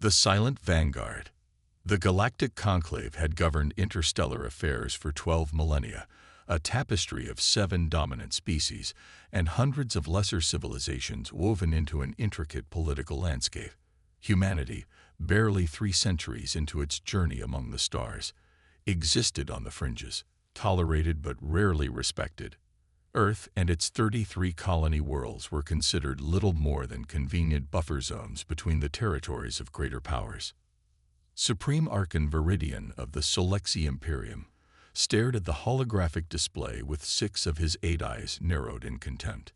The Silent Vanguard. The Galactic Conclave had governed interstellar affairs for 12 millennia, a tapestry of 7 dominant species and hundreds of lesser civilizations woven into an intricate political landscape. Humanity, barely 3 centuries into its journey among the stars, existed on the fringes, tolerated but rarely respected. Earth and its 33 colony worlds were considered little more than convenient buffer zones between the territories of greater powers. Supreme Archon Viridian of the Solexi Imperium stared at the holographic display with 6 of his 8 eyes narrowed in contempt.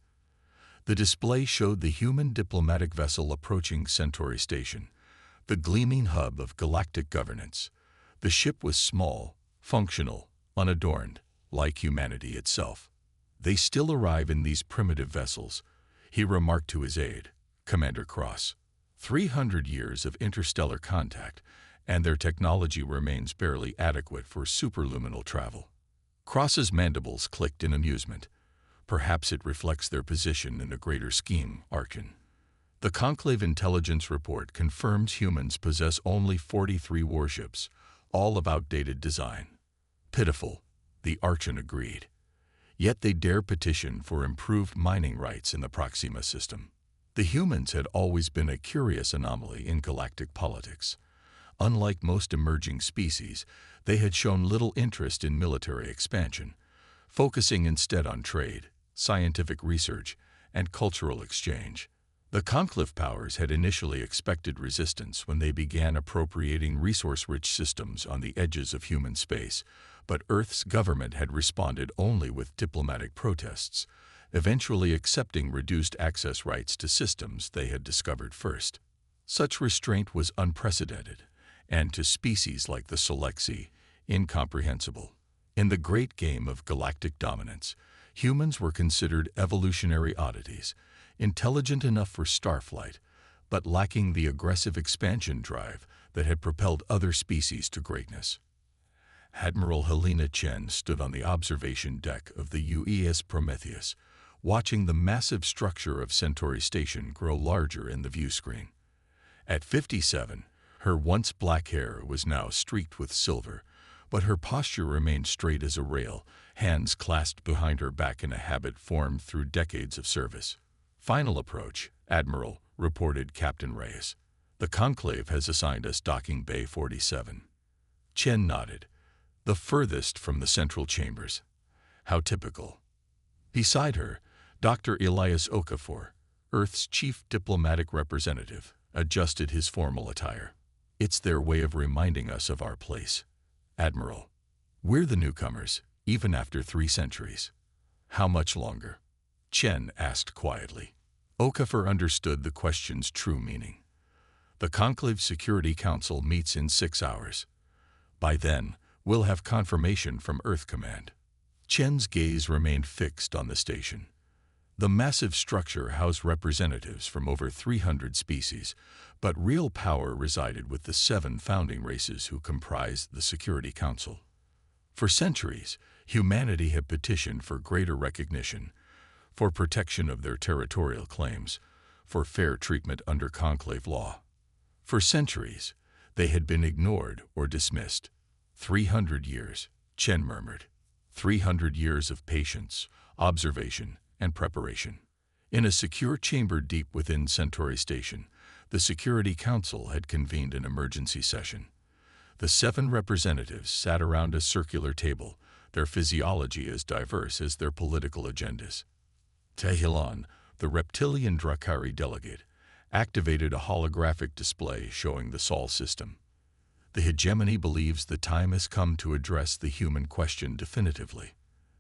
The display showed the human diplomatic vessel approaching Centauri Station, the gleaming hub of galactic governance. The ship was small, functional, unadorned, like humanity itself. "They still arrive in these primitive vessels," he remarked to his aide, Commander Cross. 300 years of interstellar contact, and their technology remains barely adequate for superluminal travel. Cross's mandibles clicked in amusement. Perhaps it reflects their position in a greater scheme, Archon. The Conclave Intelligence Report confirms humans possess only 43 warships, all of outdated design. Pitiful, the Archon agreed. Yet they dare petition for improved mining rights in the Proxima system. The humans had always been a curious anomaly in galactic politics. Unlike most emerging species, they had shown little interest in military expansion, focusing instead on trade, scientific research, and cultural exchange. The Conclave powers had initially expected resistance when they began appropriating resource-rich systems on the edges of human space, but Earth's government had responded only with diplomatic protests, eventually accepting reduced access rights to systems they had discovered first. Such restraint was unprecedented, and to species like the Solexi, incomprehensible. In the great game of galactic dominance, humans were considered evolutionary oddities, intelligent enough for starflight, but lacking the aggressive expansion drive that had propelled other species to greatness. Admiral Helena Chen stood on the observation deck of the UES Prometheus, watching the massive structure of Centauri Station grow larger in the viewscreen. At 57, her once black hair was now streaked with silver, but her posture remained straight as a rail, hands clasped behind her back in a habit formed through decades of service. "Final approach, Admiral," reported Captain Reyes. "The Conclave has assigned us docking Bay 47. Chen nodded. "The furthest from the central chambers." "How typical." Beside her, Dr. Elias Okafor, Earth's chief diplomatic representative, adjusted his formal attire. "It's their way of reminding us of our place, Admiral. We're the newcomers, even after 3 centuries. How much longer?" Chen asked quietly. Okafor understood the question's true meaning. "The Conclave Security Council meets in 6 hours. By then, we'll have confirmation from Earth Command." Chen's gaze remained fixed on the station. The massive structure housed representatives from over 300 species, but real power resided with the 7 founding races who comprised the Security Council. For centuries, humanity had petitioned for greater recognition, for protection of their territorial claims, for fair treatment under Conclave law. For centuries, they had been ignored or dismissed. 300 years, Chen murmured. 300 years of patience, observation, and preparation. In a secure chamber deep within Centauri Station, the Security Council had convened an emergency session. The 7 representatives sat around a circular table, their physiology as diverse as their political agendas. Tehilon, the reptilian Drakari delegate, activated a holographic display showing the Sol system. The hegemony believes the time has come to address the human question definitively.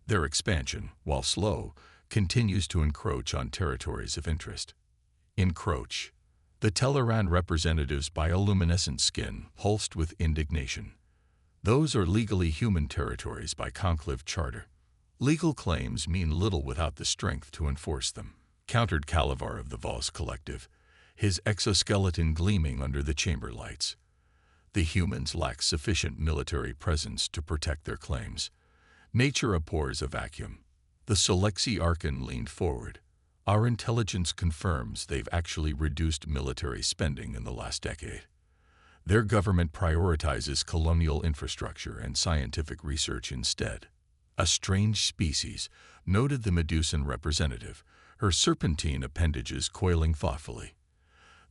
Their expansion, while slow, continues to encroach on territories of interest. Encroach. The Teleran representative's bioluminescent skin pulsed with indignation. Those are legally human territories by Conclave Charter. Legal claims mean little without the strength to enforce them, countered Calavar of the Vos Collective, his exoskeleton gleaming under the chamber lights. The humans lack sufficient military presence to protect their claims. Nature abhors a vacuum. The Solexi Archon leaned forward. "Our intelligence confirms they've actually reduced military spending in the last decade. Their government prioritizes colonial infrastructure and scientific research instead. A strange species, noted the Medusan representative, her serpentine appendages coiling thoughtfully.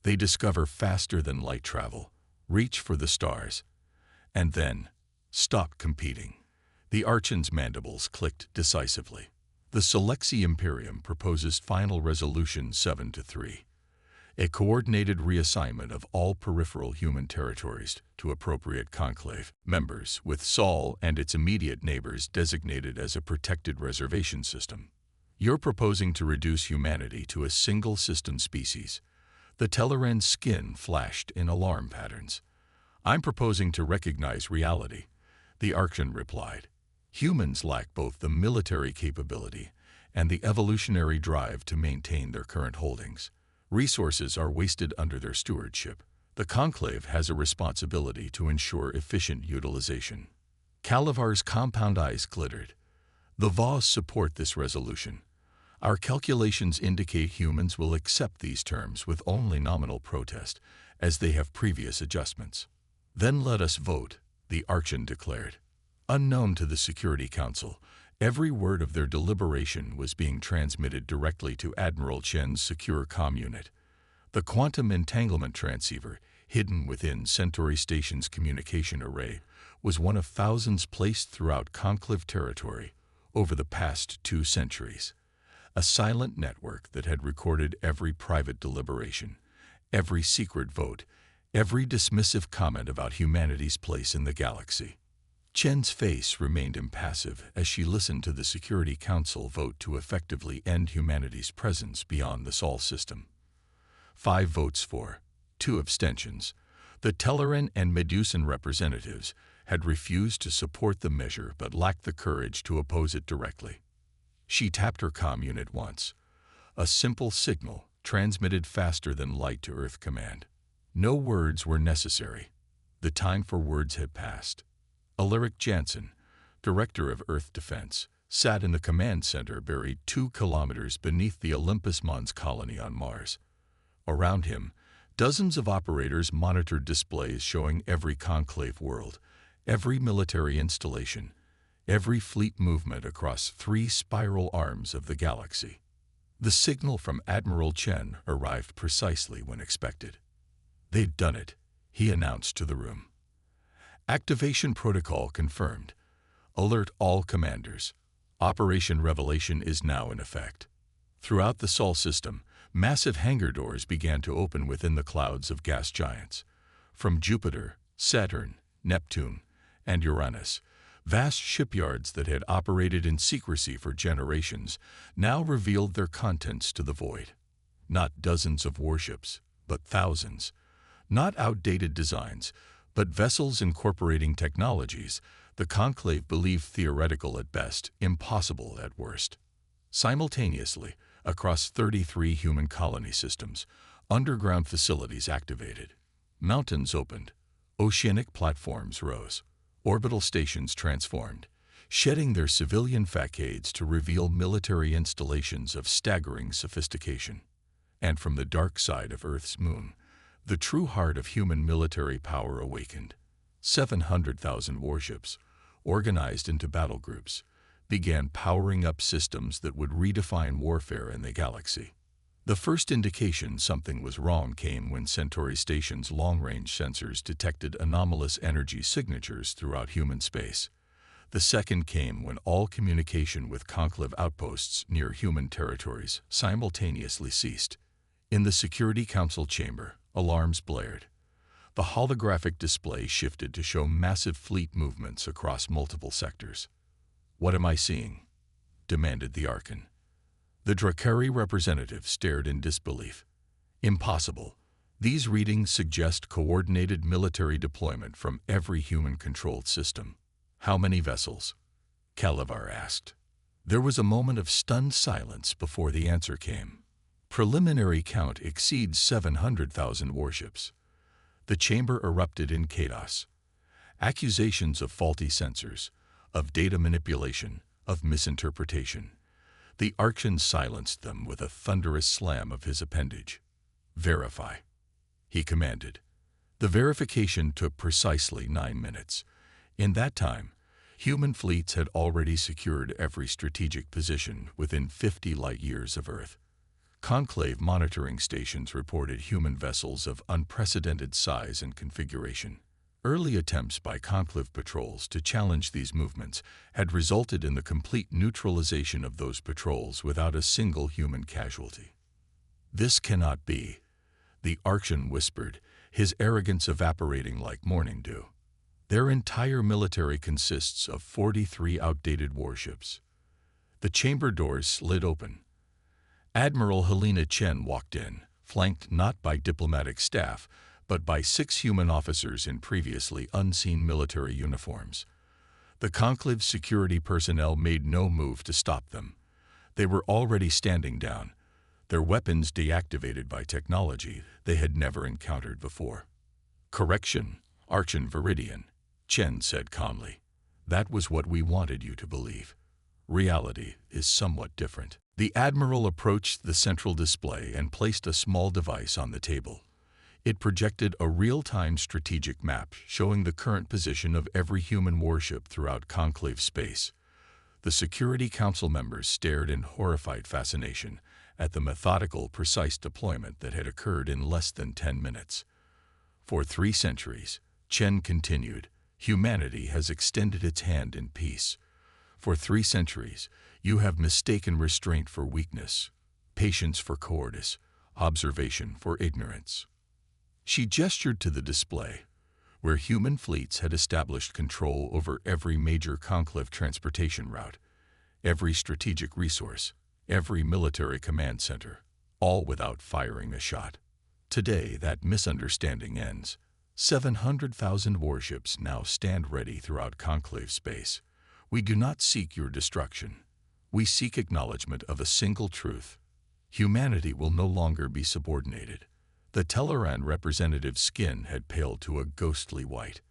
They discover faster-than-light travel, reach for the stars, and then stop competing. The Archon's mandibles clicked decisively. The Selexi Imperium proposes Final Resolution 7-3, a coordinated reassignment of all peripheral human territories to appropriate conclave members, with Sol and its immediate neighbors designated as a protected reservation system. You're proposing to reduce humanity to a single system species. The Telleran's skin flashed in alarm patterns. I'm proposing to recognize reality, the Archon replied. Humans lack both the military capability and the evolutionary drive to maintain their current holdings. Resources are wasted under their stewardship. The Conclave has a responsibility to ensure efficient utilization. Calavar's compound eyes glittered. The Vos support this resolution. Our calculations indicate humans will accept these terms with only nominal protest, as they have previous adjustments. Then let us vote, the Archon declared. Unknown to the Security Council, every word of their deliberation was being transmitted directly to Admiral Chen's secure comm unit. The quantum entanglement transceiver, hidden within Centauri Station's communication array, was one of thousands placed throughout Conclave territory over the past 2 centuries. A silent network that had recorded every private deliberation, every secret vote, every dismissive comment about humanity's place in the galaxy. Chen's face remained impassive as she listened to the Security Council vote to effectively end humanity's presence beyond the Sol system. 5 votes for, 2 abstentions. The Telleran and Medusan representatives had refused to support the measure but lacked the courage to oppose it directly. She tapped her comm unit once. A simple signal transmitted faster than light to Earth Command. No words were necessary. The time for words had passed. Alaric Jansen, Director of Earth Defense, sat in the command center buried 2 kilometers beneath the Olympus Mons colony on Mars. Around him, dozens of operators monitored displays showing every conclave world, every military installation, every fleet movement across 3 spiral arms of the galaxy. The signal from Admiral Chen arrived precisely when expected. They'd done it, he announced to the room. Activation protocol confirmed. Alert all commanders. Operation Revelation is now in effect. Throughout the Sol system, massive hangar doors began to open within the clouds of gas giants. From Jupiter, Saturn, Neptune, and Uranus, vast shipyards that had operated in secrecy for generations now revealed their contents to the void. Not dozens of warships, but thousands. Not outdated designs, but vessels incorporating technologies the Conclave believed theoretical at best, impossible at worst. Simultaneously, across 33 human colony systems, underground facilities activated. Mountains opened. Oceanic platforms rose. Orbital stations transformed, shedding their civilian facades to reveal military installations of staggering sophistication. And from the dark side of Earth's moon, the true heart of human military power awakened. 700,000 warships, organized into battle groups, began powering up systems that would redefine warfare in the galaxy. The first indication something was wrong came when Centauri Station's long-range sensors detected anomalous energy signatures throughout human space. The second came when all communication with conclave outposts near human territories simultaneously ceased. In the Security Council chamber, alarms blared. The holographic display shifted to show massive fleet movements across multiple sectors. "What am I seeing?" demanded the Archon. The Drakari representative stared in disbelief. "Impossible. These readings suggest coordinated military deployment from every human-controlled system." "How many vessels?" Calavar asked. There was a moment of stunned silence before the answer came. "Preliminary count exceeds 700,000 warships." The chamber erupted in chaos. Accusations of faulty sensors, of data manipulation, of misinterpretation. The Archon silenced them with a thunderous slam of his appendage. "Verify," he commanded. The The verification took precisely 9 minutes. In that time, human fleets had already secured every strategic position within 50 light-years of Earth. Conclave monitoring stations reported human vessels of unprecedented size and configuration. Early attempts by Conclave patrols to challenge these movements had resulted in the complete neutralization of those patrols without a single human casualty. "This cannot be," the Archon whispered, his arrogance evaporating like morning dew. "Their entire military consists of 43 outdated warships." The chamber doors slid open. Admiral Helena Chen walked in, flanked not by diplomatic staff, but by 6 human officers in previously unseen military uniforms. The Conclave's security personnel made no move to stop them. They were already standing down, their weapons deactivated by technology they had never encountered before. "Correction, Archon Viridian," Chen said calmly. "That was what we wanted you to believe. Reality is somewhat different." The Admiral approached the central display and placed a small device on the table. It projected a real-time strategic map showing the current position of every human warship throughout Conclave space. The Security Council members stared in horrified fascination at the methodical, precise deployment that had occurred in less than 10 minutes. "For 3 centuries, Chen continued, humanity has extended its hand in peace. For 3 centuries, you have mistaken restraint for weakness, patience for cowardice, observation for ignorance." She gestured to the display, where human fleets had established control over every major Conclave transportation route, every strategic resource, every military command center, all without firing a shot. Today, that misunderstanding ends. 700,000 warships now stand ready throughout Conclave space. We do not seek your destruction. We seek acknowledgement of a single truth. Humanity will no longer be subordinated. The Teleran representative's skin had paled to a ghostly white.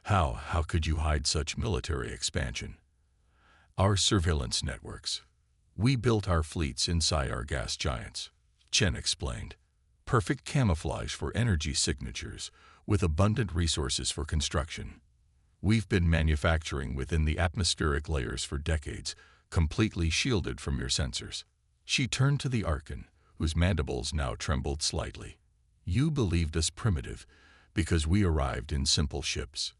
How could you hide such military expansion?" "Our surveillance networks. We built our fleets inside our gas giants," Chen explained. "Perfect camouflage for energy signatures, with abundant resources for construction. We've been manufacturing within the atmospheric layers for decades, completely shielded from your sensors." She turned to the Archon, whose mandibles now trembled slightly. "You believed us primitive because we arrived in simple ships.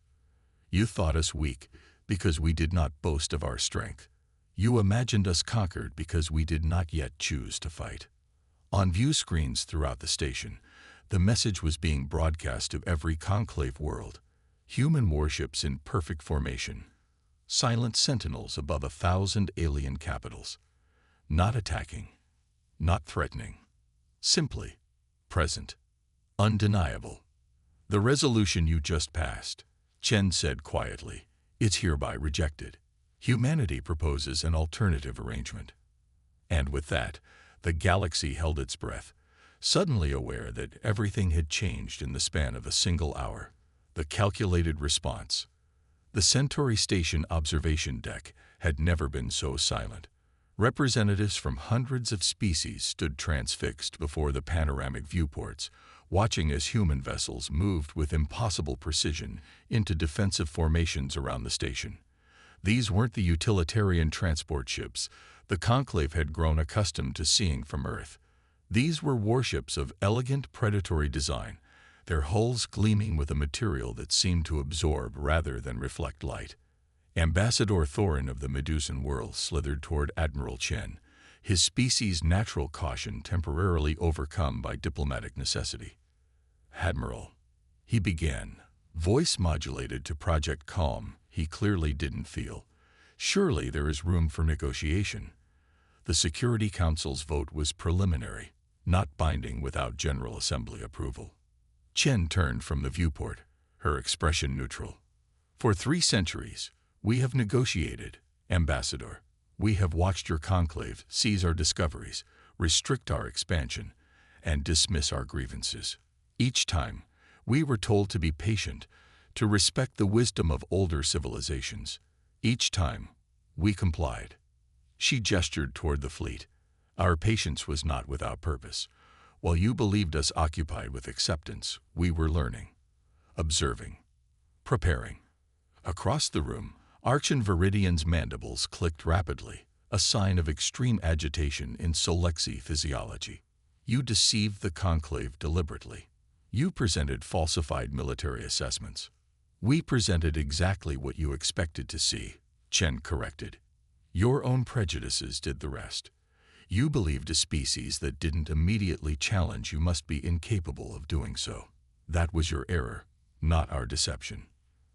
You thought us weak because we did not boast of our strength. You imagined us conquered because we did not yet choose to fight." On view screens throughout the station, the message was being broadcast to every Conclave world. Human warships in perfect formation, silent sentinels above 1,000 alien capitals. Not attacking, not threatening, simply present, undeniable. "The resolution you just passed," Chen said quietly, "it's hereby rejected. Humanity proposes an alternative arrangement." And with that, the galaxy held its breath, suddenly aware that everything had changed in the span of a single hour. The calculated response. The Centauri Station observation deck had never been so silent. Representatives from hundreds of species stood transfixed before the panoramic viewports, watching as human vessels moved with impossible precision into defensive formations around the station. These weren't the utilitarian transport ships the Conclave had grown accustomed to seeing from Earth. These were warships of elegant predatory design, their hulls gleaming with a material that seemed to absorb rather than reflect light. Ambassador Thorin of the Medusan world slithered toward Admiral Chen, his species' natural caution temporarily overcome by diplomatic necessity. "Admiral," he began, voice modulated to project calm he clearly didn't feel. "Surely there is room for negotiation." The Security Council's vote was preliminary, not binding without General Assembly approval. Chen turned from the viewport, her expression neutral. "For 3 centuries, we have negotiated, Ambassador. We have watched your Conclave seize our discoveries, restrict our expansion, and dismiss our grievances. Each time, we were told to be patient, to respect the wisdom of older civilizations. Each time, we complied." She gestured toward the fleet. "Our patience was not without purpose. While you believed us occupied with acceptance, we were learning. observing, preparing. Across the room, Arch and Viridian's mandibles clicked rapidly, a sign of extreme agitation in Solexi physiology. You deceived the Conclave deliberately. You presented falsified military assessments. We presented exactly what you expected to see, Chen corrected. Your own prejudices did the rest. You believed a species that didn't immediately challenge you must be incapable of doing so. That was your error, not our deception.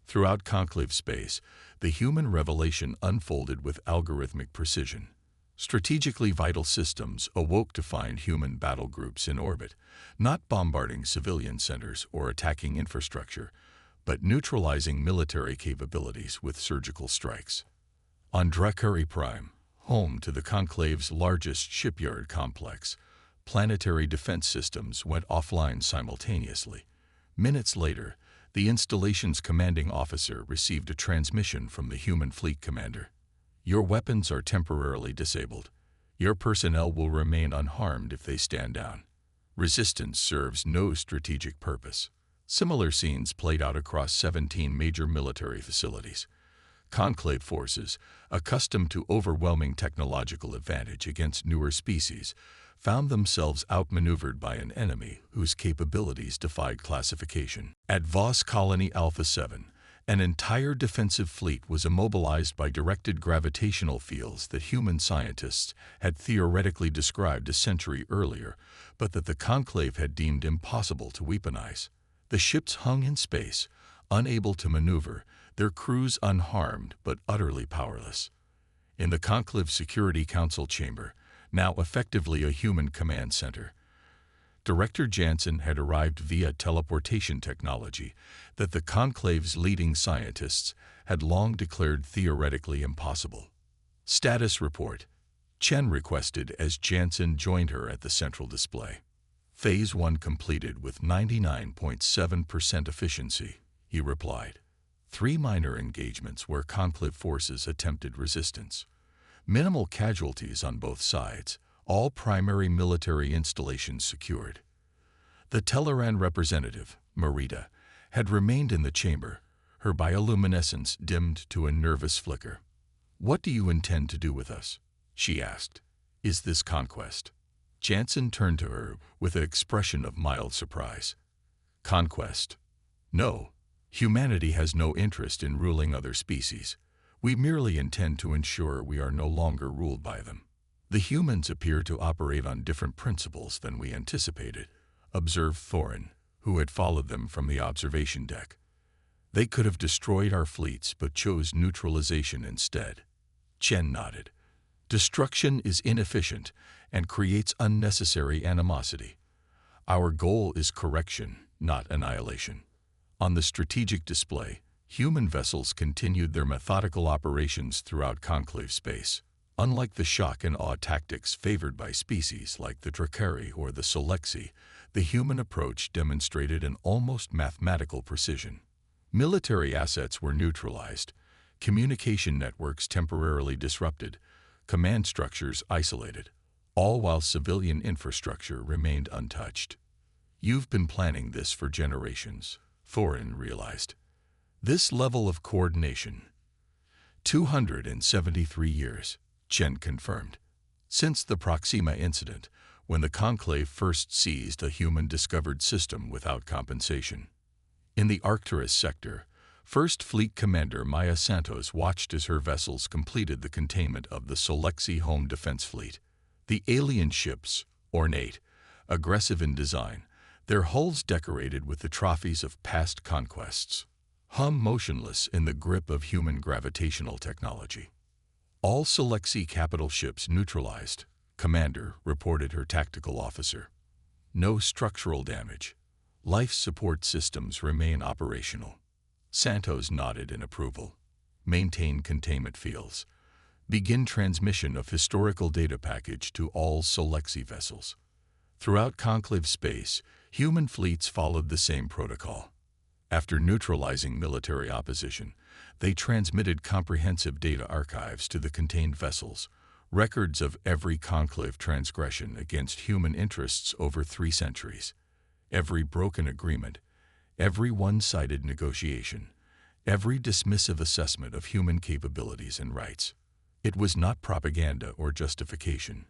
Throughout conclave space, the human revelation unfolded with algorithmic precision. Strategically vital systems awoke to find human battle groups in orbit, not bombarding civilian centers or attacking infrastructure, but neutralizing military capabilities with surgical strikes. On Drakari Prime, home to the Conclave's largest shipyard complex, planetary defense systems went offline simultaneously. Minutes later, the installation's commanding officer received a transmission from the human fleet commander. Your weapons are temporarily disabled. Your personnel will remain unharmed if they stand down. Resistance serves no strategic purpose. Similar scenes played out across 17 major military facilities. Conclave forces, accustomed to overwhelming technological advantage against newer species, found themselves outmaneuvered by an enemy whose capabilities defied classification. At Voss Colony Alpha 7, an entire defensive fleet was immobilized by directed gravitational fields that human scientists had theoretically described a century earlier, but that the Conclave had deemed impossible to weaponize. The ships hung in space, unable to maneuver, their crews unharmed but utterly powerless. In the Conclave Security Council chamber, now effectively a human command center, Director Jansen had arrived via teleportation technology that the Conclave's leading scientists had long declared theoretically impossible. Status report. Chen requested as Jansen joined her at the central display. Phase 1 completed with 99.7% efficiency, he replied. 3 minor engagements where Conclave forces attempted resistance. Minimal casualties on both sides, all primary military installations secured. The Teleran representative, Marita, had remained in the chamber, her bioluminescence dimmed to a nervous flicker. "What do you intend to do with us?" she asked. "Is this conquest?" Jansen turned to her with an expression of mild surprise. "Conquest? No. Humanity has no interest in ruling other species. We merely intend to ensure we are no longer ruled by them." "The humans appear to operate on different principles than we anticipated," observed Thorin, who had followed them from the observation deck. "They could have destroyed our fleets but chose neutralization instead." Chen nodded. "Destruction is inefficient and creates unnecessary animosity. Our goal is correction, not annihilation." On the strategic display, human vessels continued their methodical operations throughout Conclave space. Unlike the shock and awe tactics favored by species like the Drakari or the Solexi, the human approach demonstrated an almost mathematical precision. Military assets were neutralized, communication networks temporarily disrupted, command structures isolated, all while civilian infrastructure remained untouched. "You've been planning this for generations," Thorin realized. "This level of coordination." 273 years, Chen confirmed. Since the Proxima incident, when the Conclave first seized a human-discovered system without compensation. In the Arcturus sector, First Fleet Commander Maya Santos watched as her vessels completed the containment of the Solexi Home Defense Fleet. The alien ships, ornate, aggressive in design, their hulls decorated with the trophies of past conquests, hung motionless in the grip of human gravitational technology. "All Solexi capital ships neutralized," Commander reported her tactical officer. "No structural damage. Life support systems remain operational." Santos nodded in approval. "Maintain containment fields. Begin transmission of historical data package to all Solexi vessels." Throughout Conclave space, human fleets followed the same protocol. After neutralizing military opposition, they transmitted comprehensive data archives to the contained vessels, records of every Conclave transgression against human interests over 3 centuries, every broken agreement, Every one-sided negotiation, every dismissive assessment of human capabilities and rights. It was not propaganda or justification,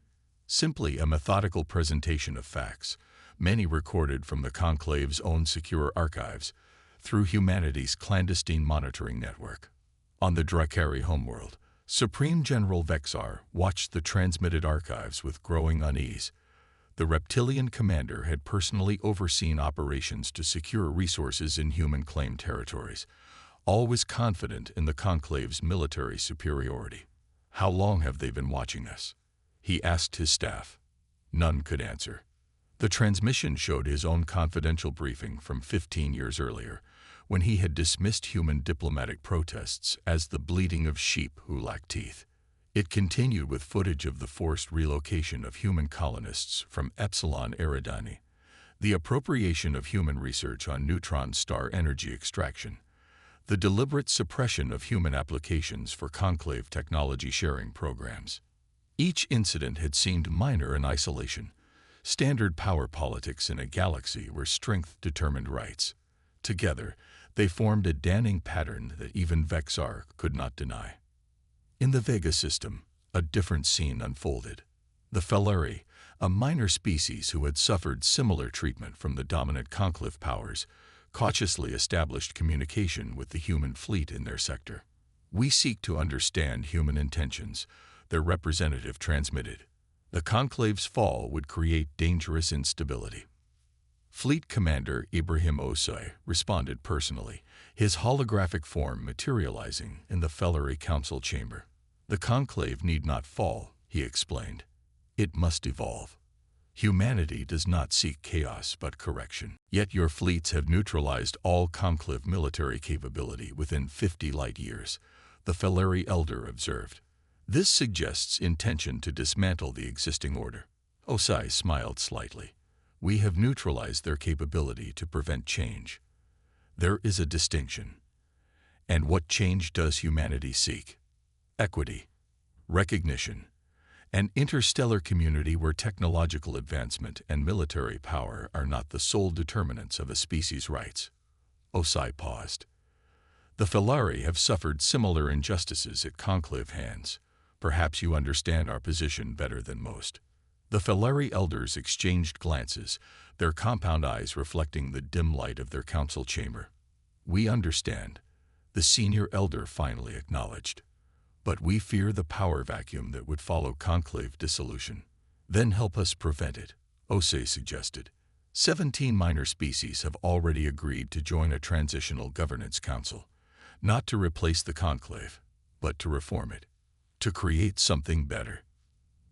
simply a methodical presentation of facts, many recorded from the Conclave's own secure archives, through humanity's clandestine monitoring network. On the Drakari homeworld, Supreme General Vexar watched the transmitted archives with growing unease. The reptilian commander had personally overseen operations to secure resources in human-claimed territories, always confident in the Conclave's military superiority. "How long have they been watching us?" he asked his staff. None could answer. The transmission showed his own confidential briefing from 15 years earlier, when he had dismissed human diplomatic protests as the bleating of sheep who lack teeth. It continued with footage of the forced relocation of human colonists from Epsilon Eridani, the appropriation of human research on neutron star energy extraction, the deliberate suppression of human applications for Conclave technology sharing programs. Each incident had seemed minor in isolation, standard power politics in a galaxy where strength determined rights. Together, they formed a damning pattern that even Vexar could not deny. In the Vega system, a different scene unfolded. The Felari, a minor species who had suffered similar treatment from the dominant Conclave powers, cautiously established communication with the human fleet in their sector. "We seek to understand human intentions," their representative transmitted. "The Conclave's fall would create dangerous instability." Fleet Commander Ibrahim Osai responded personally, his holographic form materializing in the Felari Council chamber. "The Conclave need not fall," he explained. "It must evolve. Humanity does not seek chaos but correction. Yet your fleets have neutralized all Conclave military capability within 50 light years," the Felari elder observed. "This suggests intention to dismantle the existing order." Osai smiled slightly. "We have neutralized their capability to prevent change. There is a distinction. And what change does humanity seek? Equity, recognition, an interstellar community where technological advancement and military power are not the sole determinants of a species' rights." Osai paused. "The Felari have suffered similar injustices at Conclave hands. Perhaps you understand our position better than most." The Felari elders exchanged glances, their compound eyes reflecting the dim light of their council chamber. "We understand," the senior elder finally acknowledged. "But we fear the power vacuum that would follow Conclave dissolution." "Then help us prevent it," Osei suggested. 17 minor species have already agreed to join a transitional governance council, not to replace the Conclave, but to reform it, to create something better.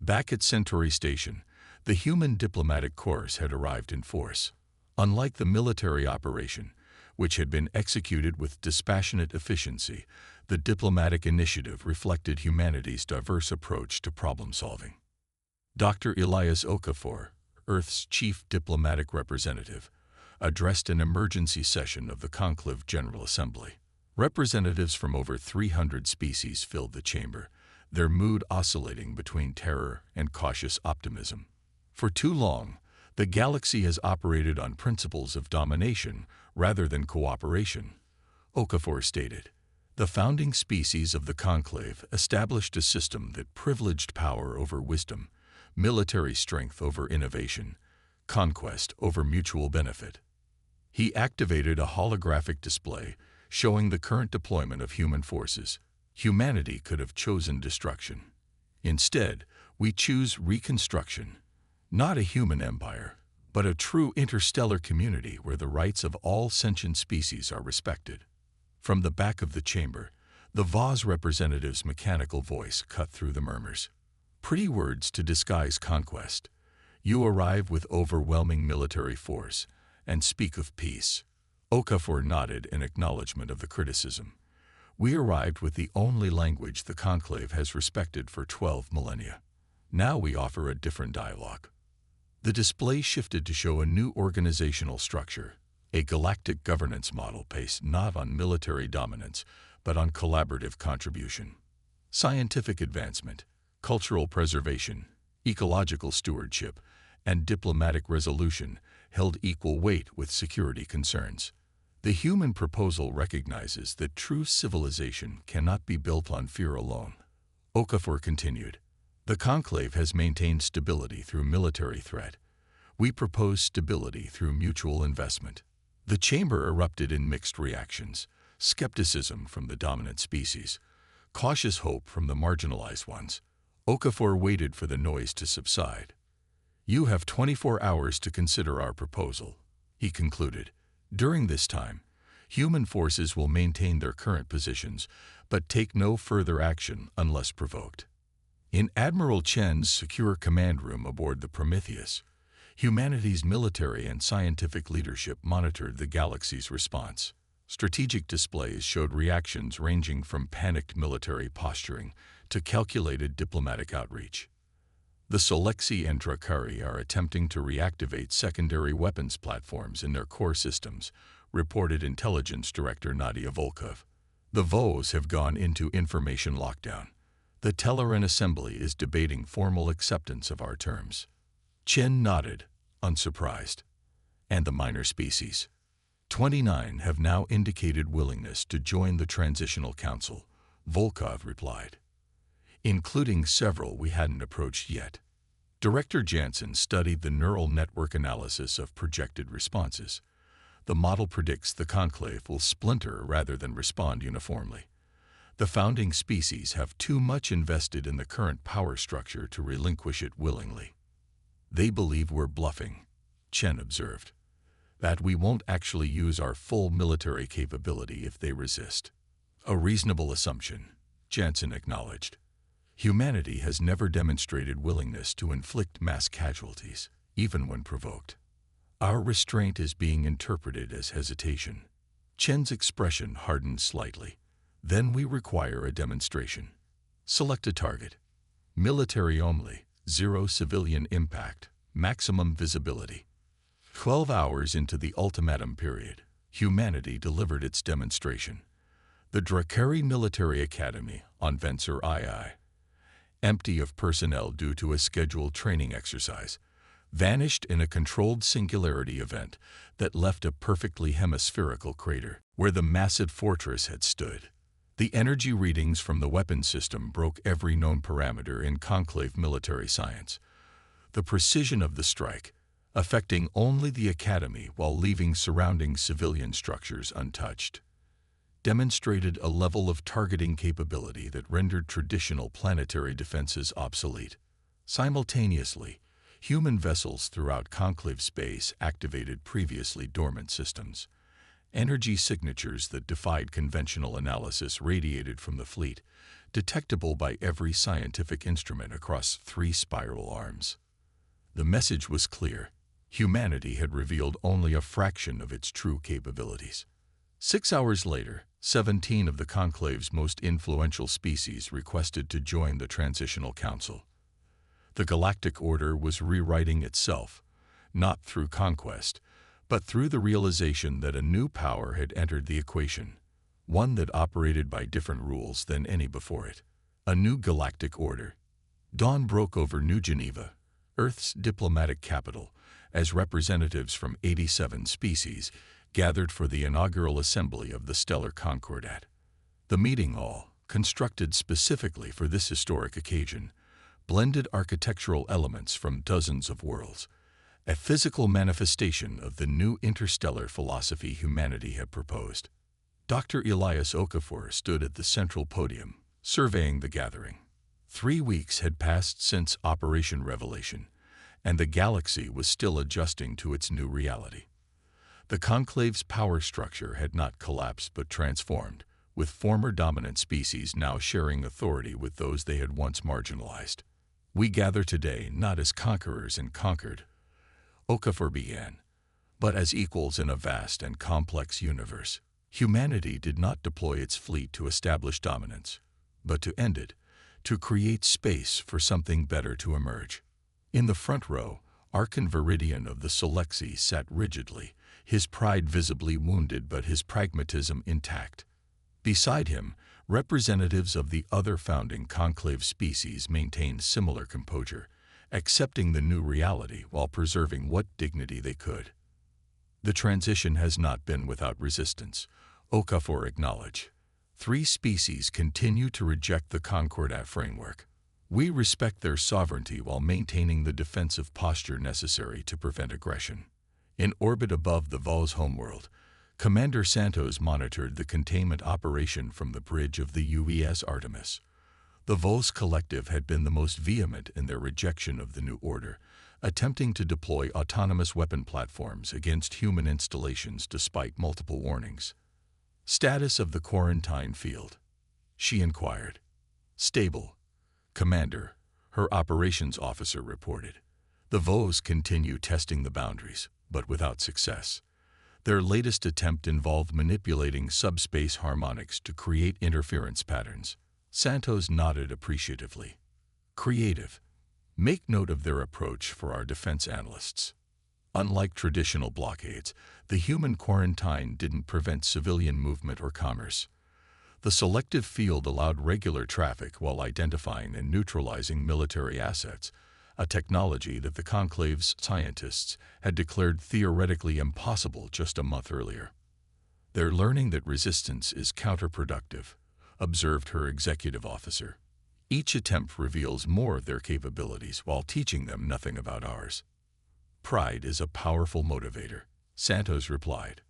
Back at Centauri Station, the human diplomatic corps had arrived in force. Unlike the military operation, which had been executed with dispassionate efficiency, the diplomatic initiative reflected humanity's diverse approach to problem-solving. Dr. Elias Okafor, Earth's chief diplomatic representative, addressed an emergency session of the Conclave General Assembly. Representatives from over 300 species filled the chamber, their mood oscillating between terror and cautious optimism. "For too long, the galaxy has operated on principles of domination rather than cooperation," Okafor stated. "The founding species of the Conclave established a system that privileged power over wisdom, military strength over innovation, conquest over mutual benefit." He activated a holographic display showing the current deployment of human forces. "Humanity could have chosen destruction. Instead, we choose reconstruction. Not a human empire, but a true interstellar community where the rights of all sentient species are respected." From the back of the chamber, the Vaz representative's mechanical voice cut through the murmurs. "Pretty words to disguise conquest. You arrive with overwhelming military force and speak of peace." Okafor nodded in acknowledgement of the criticism. "We arrived with the only language the Conclave has respected for 12 millennia. Now we offer a different dialogue." The display shifted to show a new organizational structure, a galactic governance model based not on military dominance, but on collaborative contribution. Scientific advancement, cultural preservation, ecological stewardship, and diplomatic resolution held equal weight with security concerns. The human proposal recognizes that true civilization cannot be built on fear alone. Okafor continued, "The Conclave has maintained stability through military threat. We propose stability through mutual investment." The chamber erupted in mixed reactions: skepticism from the dominant species, cautious hope from the marginalized ones. Okafor waited for the noise to subside. "You have 24 hours to consider our proposal," he concluded. "During this time, human forces will maintain their current positions, but take no further action unless provoked." In Admiral Chen's secure command room aboard the Prometheus, humanity's military and scientific leadership monitored the galaxy's response. Strategic displays showed reactions ranging from panicked military posturing to calculated diplomatic outreach. The Solexi and Drakari are attempting to reactivate secondary weapons platforms in their core systems, reported Intelligence Director Nadia Volkov. The VOs have gone into information lockdown. The Telleran Assembly is debating formal acceptance of our terms. Chen nodded, unsurprised. "And the minor species?" 29 have now indicated willingness to join the Transitional Council, Volkov replied. "Including several we hadn't approached yet." Director Jansen studied the neural network analysis of projected responses. The model predicts the conclave will splinter rather than respond uniformly. The founding species have too much invested in the current power structure to relinquish it willingly. "They believe we're bluffing," Chen observed. "That we won't actually use our full military capability if they resist." "A reasonable assumption," Jansen acknowledged. "Humanity has never demonstrated willingness to inflict mass casualties, even when provoked. Our restraint is being interpreted as hesitation." Chen's expression hardened slightly. "Then we require a demonstration. Select a target. Military only, zero civilian impact, maximum visibility." 12 hours into the ultimatum period, humanity delivered its demonstration. The Drakari Military Academy on Venser II, empty of personnel due to a scheduled training exercise, vanished in a controlled singularity event that left a perfectly hemispherical crater where the massive fortress had stood. The energy readings from the weapon system broke every known parameter in conclave military science. The precision of the strike, affecting only the academy while leaving surrounding civilian structures untouched, demonstrated a level of targeting capability that rendered traditional planetary defenses obsolete. Simultaneously, human vessels throughout conclave space activated previously dormant systems. Energy signatures that defied conventional analysis radiated from the fleet, detectable by every scientific instrument across 3 spiral arms. The message was clear. Humanity had revealed only a fraction of its true capabilities. 6 hours later, 17 of the conclave's most influential species requested to join the Transitional Council. The Galactic Order was rewriting itself, not through conquest, but through the realization that a new power had entered the equation, one that operated by different rules than any before it. A new galactic order. Dawn broke over New Geneva, Earth's diplomatic capital, as representatives from 87 species gathered for the inaugural assembly of the Stellar Concordat. The meeting hall, constructed specifically for this historic occasion, blended architectural elements from dozens of worlds, a physical manifestation of the new interstellar philosophy humanity had proposed. Dr. Elias Okafor stood at the central podium, surveying the gathering. 3 weeks had passed since Operation Revelation, and the galaxy was still adjusting to its new reality. The conclave's power structure had not collapsed but transformed, with former dominant species now sharing authority with those they had once marginalized. "We gather today not as conquerors and conquered," Okafor began, "but as equals in a vast and complex universe. Humanity did not deploy its fleet to establish dominance, but to end it, to create space for something better to emerge." In the front row, Archon Viridian of the Solexi sat rigidly, his pride visibly wounded but his pragmatism intact. Beside him, representatives of the other founding conclave species maintained similar composure, accepting the new reality while preserving what dignity they could. The transition has not been without resistance, Okafor acknowledged. 3 species continue to reject the Concordat framework. We respect their sovereignty while maintaining the defensive posture necessary to prevent aggression. In orbit above the Vol's homeworld, Commander Santos monitored the containment operation from the bridge of the UES Artemis. The Vol's collective had been the most vehement in their rejection of the new order, attempting to deploy autonomous weapon platforms against human installations despite multiple warnings. Status of the quarantine field? She inquired. Stable, Commander, her operations officer reported. The Vos continue testing the boundaries, but without success. Their latest attempt involved manipulating subspace harmonics to create interference patterns. Santos nodded appreciatively. Creative. Make note of their approach for our defense analysts. Unlike traditional blockades, the human quarantine didn't prevent civilian movement or commerce. The selective field allowed regular traffic while identifying and neutralizing military assets, a technology that the Conclave's scientists had declared theoretically impossible just a month earlier. They're learning that resistance is counterproductive, observed her executive officer. Each attempt reveals more of their capabilities while teaching them nothing about ours. Pride is a powerful motivator, Santos replied.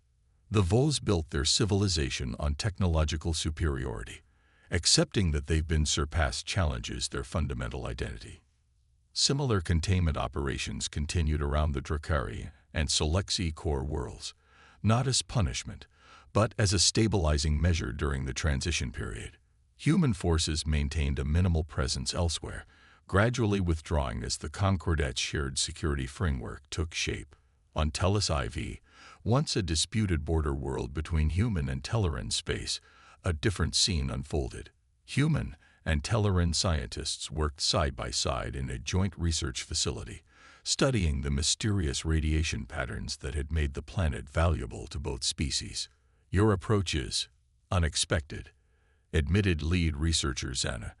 The Vols built their civilization on technological superiority. Accepting that they've been surpassed challenges their fundamental identity. Similar containment operations continued around the Drakari and Solexi core worlds, not as punishment, but as a stabilizing measure during the transition period. Human forces maintained a minimal presence elsewhere, gradually withdrawing as the Concordat shared security framework took shape. On Tellus IV, once a disputed border world between human and Telleran space, a different scene unfolded. Human and Telleran scientists worked side by side in a joint research facility, studying the mysterious radiation patterns that had made the planet valuable to both species. Your approach is unexpected, admitted lead researcher Zana,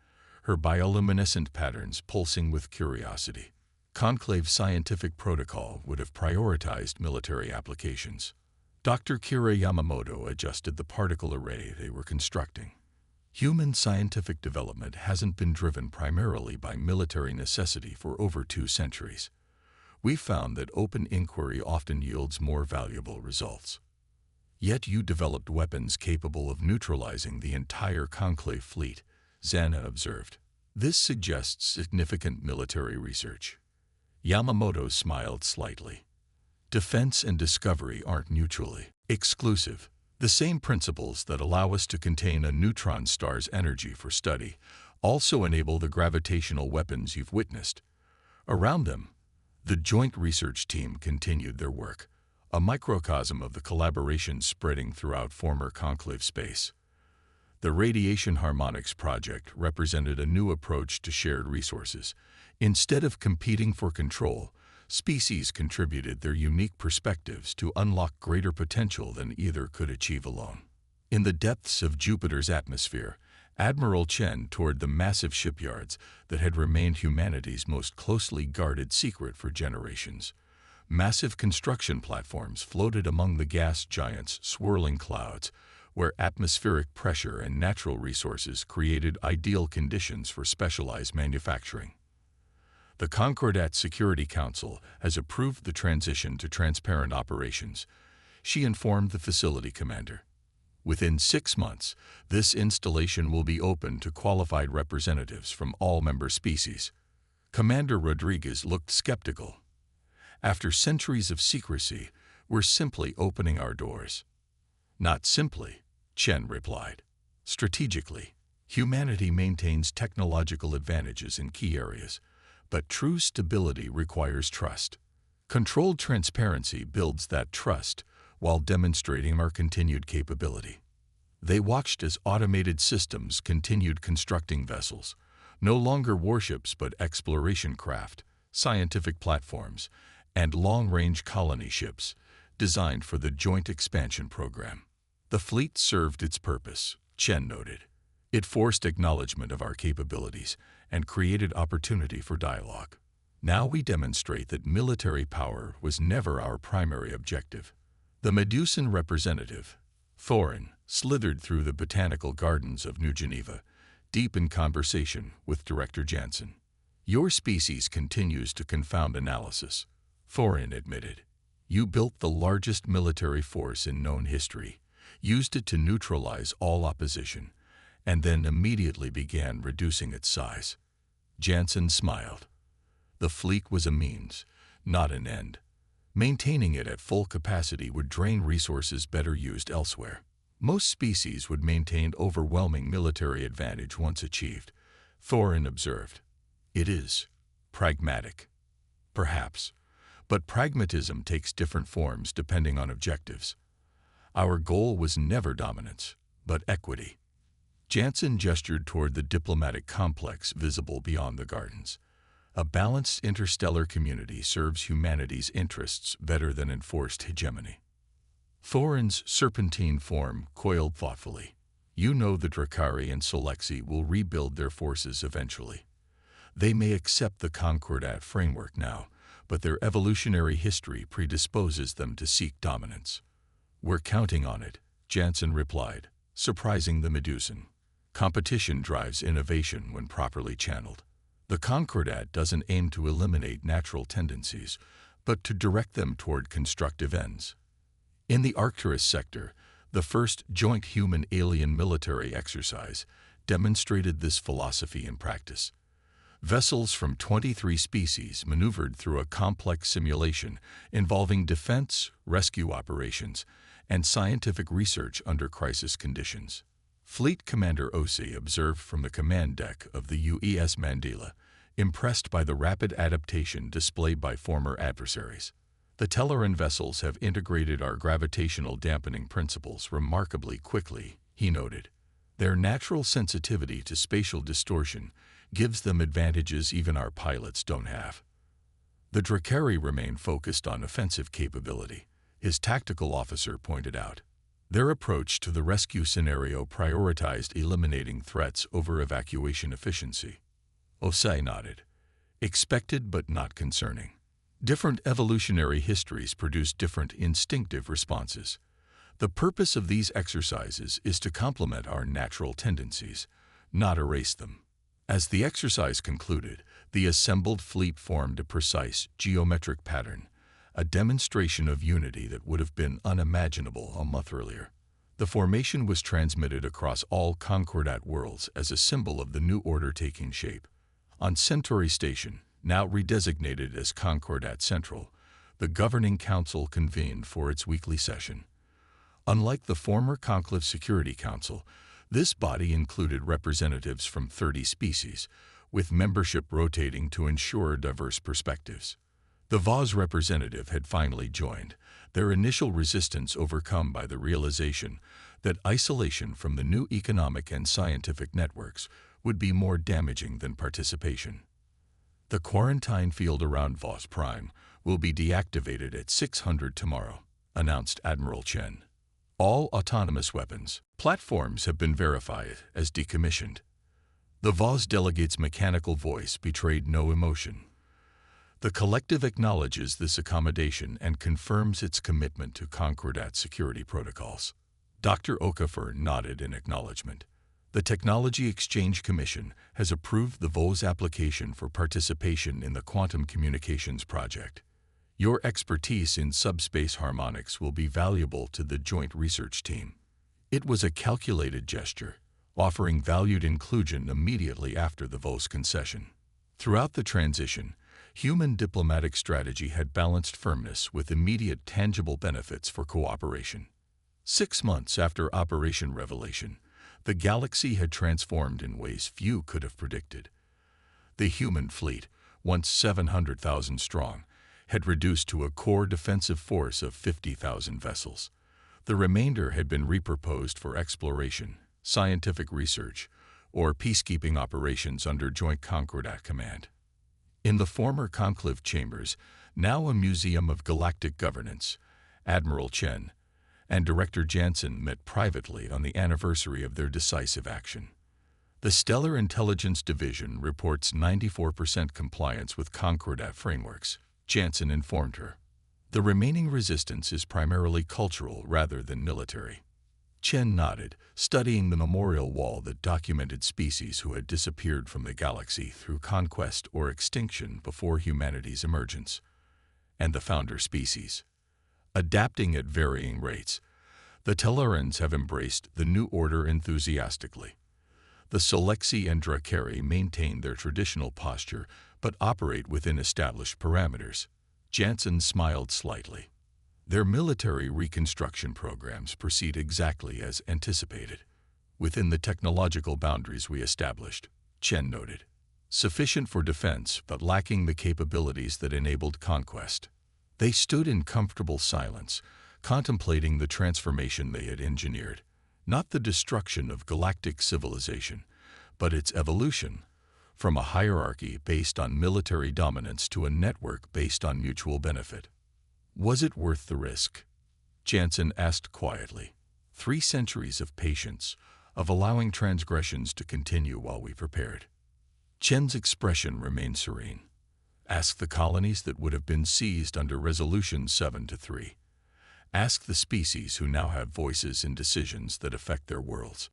her bioluminescent patterns pulsing with curiosity. Conclave scientific protocol would have prioritized military applications. Dr. Kira Yamamoto adjusted the particle array they were constructing. Human scientific development hasn't been driven primarily by military necessity for over 2 centuries. We've found that open inquiry often yields more valuable results. Yet you developed weapons capable of neutralizing the entire Conclave fleet, Zana observed. This suggests significant military research. Yamamoto smiled slightly. Defense and discovery aren't mutually exclusive. The same principles that allow us to contain a neutron star's energy for study also enable the gravitational weapons you've witnessed. Around them, the joint research team continued their work, a microcosm of the collaboration spreading throughout former Conclave space. The Radiation Harmonics Project represented a new approach to shared resources. Instead of competing for control, species contributed their unique perspectives to unlock greater potential than either could achieve alone. In the depths of Jupiter's atmosphere, Admiral Chen toured the massive shipyards that had remained humanity's most closely guarded secret for generations. Massive construction platforms floated among the gas giants' swirling clouds, where atmospheric pressure and natural resources created ideal conditions for specialized manufacturing. The Concordat Security Council has approved the transition to transparent operations, she informed the facility commander. Within 6 months, this installation will be open to qualified representatives from all member species. Commander Rodriguez looked skeptical. After centuries of secrecy, we're simply opening our doors. Not simply, Chen replied. Strategically, humanity maintains technological advantages in key areas, but true stability requires trust. Controlled transparency builds that trust while demonstrating our continued capability. They watched as automated systems continued constructing vessels, no longer warships but exploration craft, scientific platforms, and long-range colony ships designed for the Joint Expansion Program. The fleet served its purpose, Chen noted. It forced acknowledgement of our capabilities and created opportunity for dialogue. Now we demonstrate that military power was never our primary objective. The Medusan representative, Thorin, slithered through the botanical gardens of New Geneva, deep in conversation with Director Jansen. "Your species continues to confound analysis," Thorin admitted. "You built the largest military force in known history, used it to neutralize all opposition, and then immediately began reducing its size." Jansen smiled. "The fleet was a means, not an end. Maintaining it at full capacity would drain resources better used elsewhere. Most species would maintain overwhelming military advantage once achieved," Thorin observed. "It is pragmatic, perhaps, but pragmatism takes different forms depending on objectives. Our goal was never dominance, but equity." Jansen gestured toward the diplomatic complex visible beyond the gardens. "A balanced interstellar community serves humanity's interests better than enforced hegemony." Thorin's serpentine form coiled thoughtfully. "You know the Drakari and Solexi will rebuild their forces eventually. They may accept the Concordat framework now, but their evolutionary history predisposes them to seek dominance." "We're counting on it," Jansen replied, surprising the Medusan. "Competition drives innovation when properly channeled. The Concordat doesn't aim to eliminate natural tendencies, but to direct them toward constructive ends." In the Arcturus sector, the first joint human-alien military exercise demonstrated this philosophy in practice. Vessels from 23 species maneuvered through a complex simulation involving defense, rescue operations, and scientific research under crisis conditions. Fleet Commander Osi observed from the command deck of the UES Mandela, impressed by the rapid adaptation displayed by former adversaries. "The Telleran vessels have integrated our gravitational dampening principles remarkably quickly," he noted. "Their natural sensitivity to spatial distortion gives them advantages even our pilots don't have." "The Drakari remain focused on offensive capability," his tactical officer pointed out. "Their approach to the rescue scenario prioritized eliminating threats over evacuation efficiency." Osei nodded. "Expected but not concerning. Different evolutionary histories produce different instinctive responses. The purpose of these exercises is to complement our natural tendencies, not erase them." As the exercise concluded, the assembled fleet formed a precise geometric pattern, a demonstration of unity that would have been unimaginable a month earlier. The formation was transmitted across all Concordat worlds as a symbol of the new order taking shape. On Centauri Station, now redesignated as Concordat Central, the Governing Council convened for its weekly session. Unlike the former Conclave Security Council, this body included representatives from 30 species, with membership rotating to ensure diverse perspectives. The Vaz representative had finally joined, their initial resistance overcome by the realization that isolation from the new economic and scientific networks would be more damaging than participation. "The quarantine field around Vaz Prime will be deactivated at 600 tomorrow," announced Admiral Chen. "All autonomous weapons platforms have been verified as decommissioned." The Vaz delegate's mechanical voice betrayed no emotion. "The collective acknowledges this accommodation and confirms its commitment to Concordat security protocols." Dr. Okafor nodded in acknowledgement. "The Technology Exchange Commission has approved the VOS application for participation in the Quantum Communications Project. Your expertise in subspace harmonics will be valuable to the joint research team." It was a calculated gesture, offering valued inclusion immediately after the VOS concession. Throughout the transition, human diplomatic strategy had balanced firmness with immediate tangible benefits for cooperation. 6 months after Operation Revelation, the galaxy had transformed in ways few could have predicted. The human fleet, once 700,000 strong, had reduced to a core defensive force of 50,000 vessels. The remainder had been repurposed for exploration, scientific research, or peacekeeping operations under Joint Concordat Command. In the former conclave chambers, now a museum of galactic governance, Admiral Chen and Director Jansen met privately on the anniversary of their decisive action. The Stellar Intelligence Division reports 94% compliance with Concordat frameworks, Jansen informed her. The remaining resistance is primarily cultural rather than military. Chen nodded, studying the memorial wall that documented species who had disappeared from the galaxy through conquest or extinction before humanity's emergence. And the founder species. Adapting at varying rates, the Tellarans have embraced the new order enthusiastically. The Solexi and Drakari maintain their traditional posture but operate within established parameters. Jansen smiled slightly. Their military reconstruction programs proceed exactly as anticipated, within the technological boundaries we established, Chen noted. Sufficient for defense, but lacking the capabilities that enabled conquest. They stood in comfortable silence, contemplating the transformation they had engineered, not the destruction of galactic civilization, but its evolution, from a hierarchy based on military dominance to a network based on mutual benefit. Was it worth the risk? Jansen asked quietly. 3 centuries of patience, of allowing transgressions to continue while we prepared. Chen's expression remained serene. Ask the colonies that would have been seized under Resolution 7-3. Ask the species who now have voices in decisions that affect their worlds.